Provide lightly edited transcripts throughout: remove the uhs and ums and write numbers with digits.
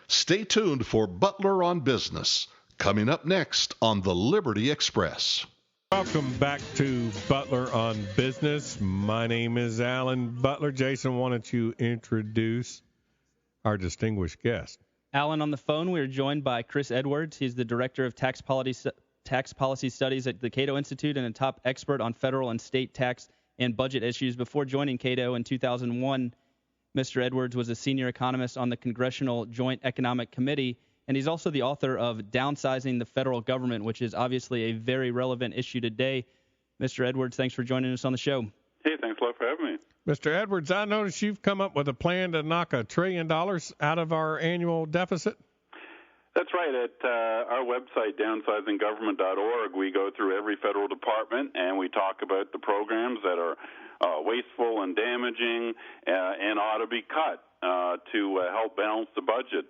Stay tuned for Butler on Business, coming up next on the Liberty Express. Welcome back to Butler on Business. My name is Alan Butler. Jason, why don't you introduce our distinguished guest? Alan, on the phone, we are joined by Chris Edwards. He's the Director of Tax Policy Studies at the Cato Institute and a top expert on federal and state tax and budget issues. Before joining Cato in 2001, Mr. Edwards was a senior economist on the Congressional Joint Economic Committee, and he's also the author of Downsizing the Federal Government, which is obviously a very relevant issue today. Mr. Edwards, thanks for joining us on the show. Hey, thanks a lot for having me. Mr. Edwards, I noticed you've come up with a plan to knock $1 trillion out of our annual deficit. That's right. At our website, downsizinggovernment.org, we go through every federal department and we talk about the programs that are wasteful and damaging and ought to be cut to help balance the budget.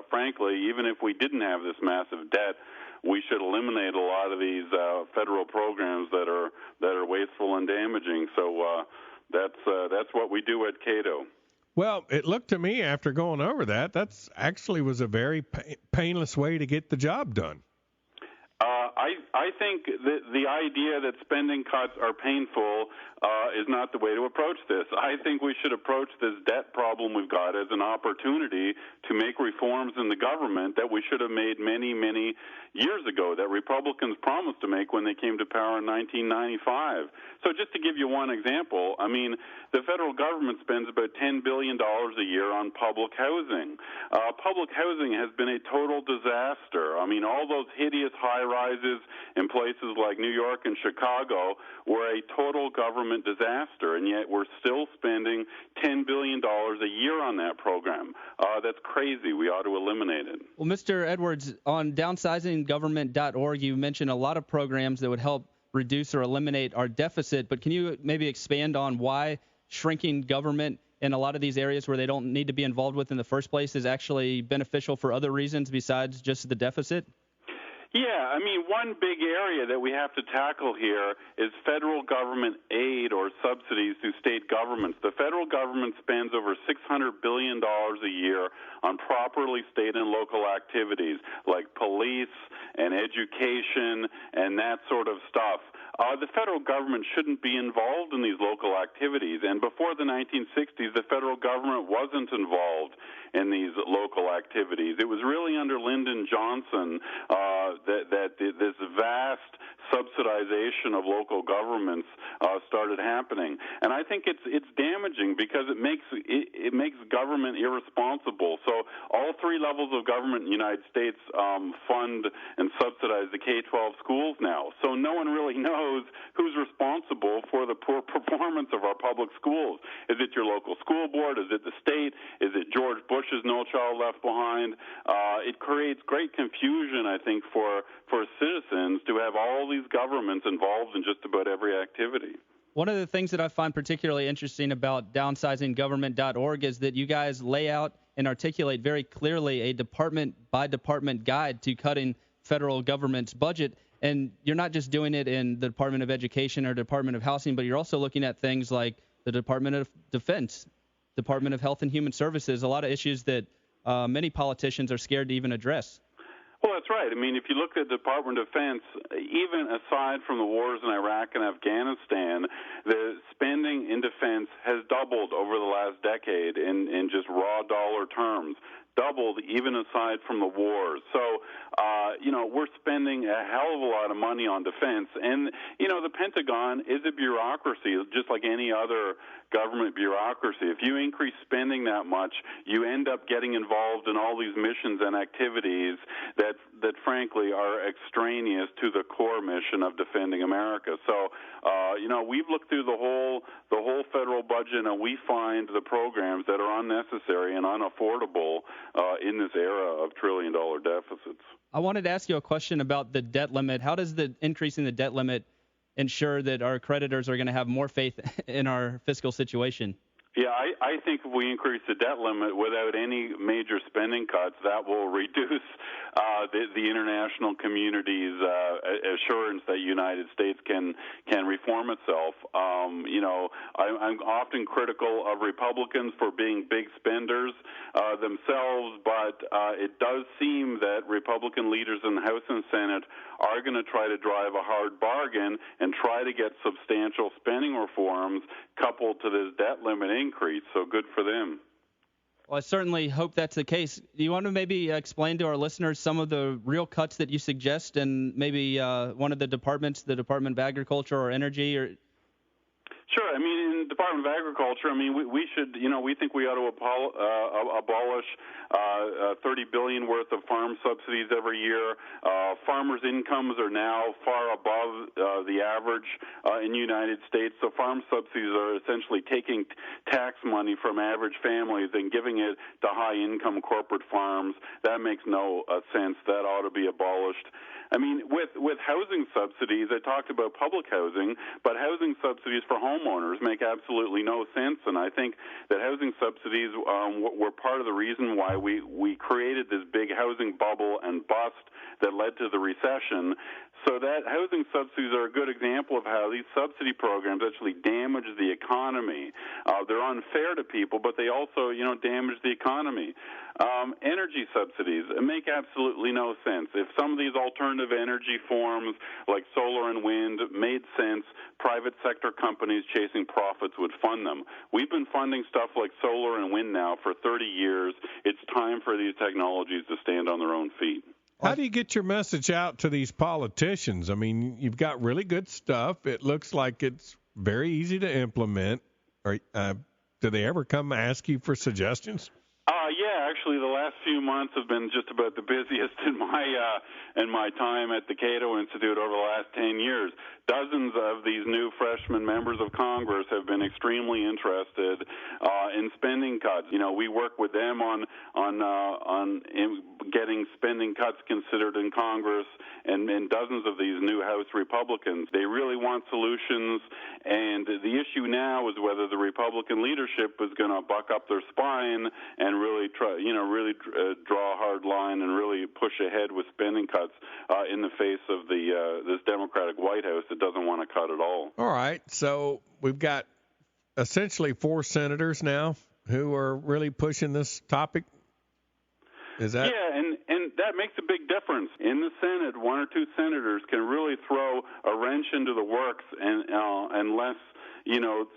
Frankly, even if we didn't have this massive debt, we should eliminate a lot of these federal programs that are wasteful and damaging. So that's what we do at Cato. Well, it looked to me after going over that's actually was a very painless way to get the job done. I think the idea that spending cuts are painful is not the way to approach this. I think we should approach this debt problem we've got as an opportunity to make reforms in the government that we should have made many, many years ago, that Republicans promised to make when they came to power in 1995. So just to give you one example, I mean, the federal government spends about $10 billion a year on public housing. Public housing has been a total disaster. I mean, all those hideous high-rises in places like New York and Chicago were a total government disaster, and yet we're still spending $10 billion a year on that program. That's crazy. We ought to eliminate it. Well, Mr. Edwards, on downsizinggovernment.org, you mentioned a lot of programs that would help reduce or eliminate our deficit, but can you maybe expand on why shrinking government in a lot of these areas where they don't need to be involved with in the first place is actually beneficial for other reasons besides just the deficit? Yeah, I mean, one big area that we have to tackle here is federal government aid or subsidies to state governments. The federal government spends over $600 billion a year on properly state and local activities like police and education and that sort of stuff. The federal government shouldn't be involved in these local activities. And before the 1960s, the federal government wasn't involved in these local activities. It was really under Lyndon Johnson that this vast subsidization of local governments started happening. And I think it's damaging because it makes government irresponsible. So all three levels of government in the United States fund and subsidize the K-12 schools now. So no one really knows who's responsible for the poor performance of our public schools. Is it your local school board? Is it the state? Is it George Bush's No Child Left Behind? It creates great confusion, I think, for citizens to have all these governments involved in just about every activity. One of the things that I find particularly interesting about downsizinggovernment.org is that you guys lay out and articulate very clearly a department-by-department guide to cutting federal government's budget. And you're not just doing it in the Department of Education or Department of Housing, but you're also looking at things like the Department of Defense, Department of Health and Human Services, a lot of issues that many politicians are scared to even address. Well, that's right. I mean, if you look at the Department of Defense, even aside from the wars in Iraq and Afghanistan, the spending in defense has doubled over the last decade in just raw dollar terms. Doubled even aside from the wars. So, we're spending a hell of a lot of money on defense. And, the Pentagon is a bureaucracy, just like any other government bureaucracy. If you increase spending that much, you end up getting involved in all these missions and activities that frankly are extraneous to the core mission of defending America. So, we've looked through the whole federal budget, and we find the programs that are unnecessary and unaffordable in this era of trillion-dollar deficits. I wanted to ask you a question about the debt limit. How does the increase in the debt limit ensure that our creditors are going to have more faith in our fiscal situation? Yeah, I think if we increase the debt limit without any major spending cuts, that will reduce the international community's assurance that the United States can reform itself. I'm often critical of Republicans for being big spenders themselves, but it does seem that Republican leaders in the House and Senate are going to try to drive a hard bargain and try to get substantial spending reforms coupled to this debt limit increase. So good for them. Well, I certainly hope that's the case. Do you want to maybe explain to our listeners some of the real cuts that you suggest, and maybe one of the departments, the Department of Agriculture or Energy, or? Sure. I mean, in the Department of Agriculture, I mean, we should, we think we ought to abolish $30 billion worth of farm subsidies every year. Farmers' incomes are now far above the average in the United States. So farm subsidies are essentially taking tax money from average families and giving it to high-income corporate farms. That makes no sense. That ought to be abolished. I mean, with housing subsidies, I talked about public housing, but housing subsidies for homeowners make absolutely no sense, and I think that housing subsidies were part of the reason why we created this big housing bubble and bust that led to the recession. So that housing subsidies are a good example of how these subsidy programs actually damage the economy. They're unfair to people, but they also, damage the economy. Energy subsidies make absolutely no sense. If some of these alternative energy forms like solar and wind made sense, private sector companies chasing profits would fund them. We've been funding stuff like solar and wind now for 30 years. It's time for these technologies to stand on their own feet. How do you get your message out to these politicians? I mean, you've got really good stuff. It looks like it's very easy to implement. Do they ever come ask you for suggestions? Yeah, actually, the last few months have been just about the busiest in my time at the Cato Institute over the last 10 years. Dozens of these new freshman members of Congress have been extremely interested in spending cuts. We work with them on getting spending cuts considered in Congress, and dozens of these new House Republicans. They really want solutions, and the issue now is whether the Republican leadership is going to buck up their spine and really draw a hard line and really push ahead with spending cuts in the face of this Democratic White House that doesn't want to cut at all. All right, so we've got essentially 4 senators now who are really pushing this topic. Is that? Yeah, and that makes a big difference. In the Senate, 1 or 2 senators can really throw a wrench into the works, and unless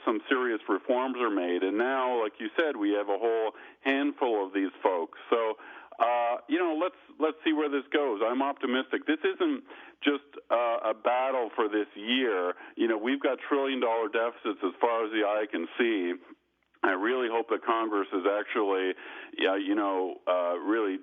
some serious reforms are made. And now, like you said, we have a whole handful of these folks. So, let's see where this goes. I'm optimistic. This isn't just a battle for this year. We've got trillion-dollar deficits as far as the eye can see. I really hope that Congress is actually, really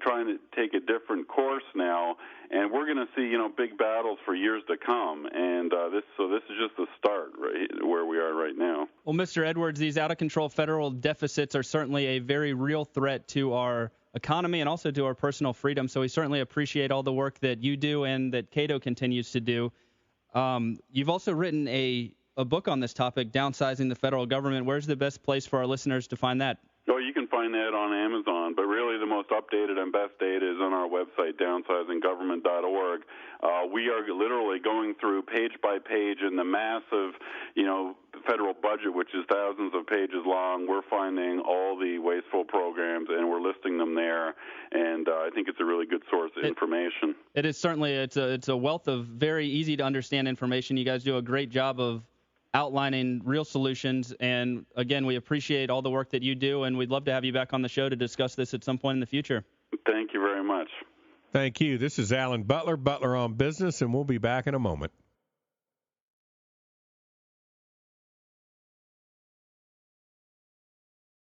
trying to take a different course now, and we're going to see, big battles for years to come. And this is just the start, right where we are right now. Well, Mr. Edwards, these out-of-control federal deficits are certainly a very real threat to our economy and also to our personal freedom. So we certainly appreciate all the work that you do and that Cato continues to do. You've also written a book on this topic, Downsizing the Federal Government. Where's the best place for our listeners to find that? Oh, you can find that on Amazon, but really the most updated and best data is on our website, downsizinggovernment.org. We are literally going through page by page in the massive, federal budget, which is thousands of pages long. We're finding all the wasteful programs, and we're listing them there, and I think it's a really good source of information. It is certainly. It's a wealth of very easy-to-understand information. You guys do a great job of outlining real solutions, and again, we appreciate all the work that you do, and we'd love to have you back on the show to discuss this at some point in the future. Thank you very much. Thank you. This is Alan Butler, Butler on Business, and we'll be back in a moment.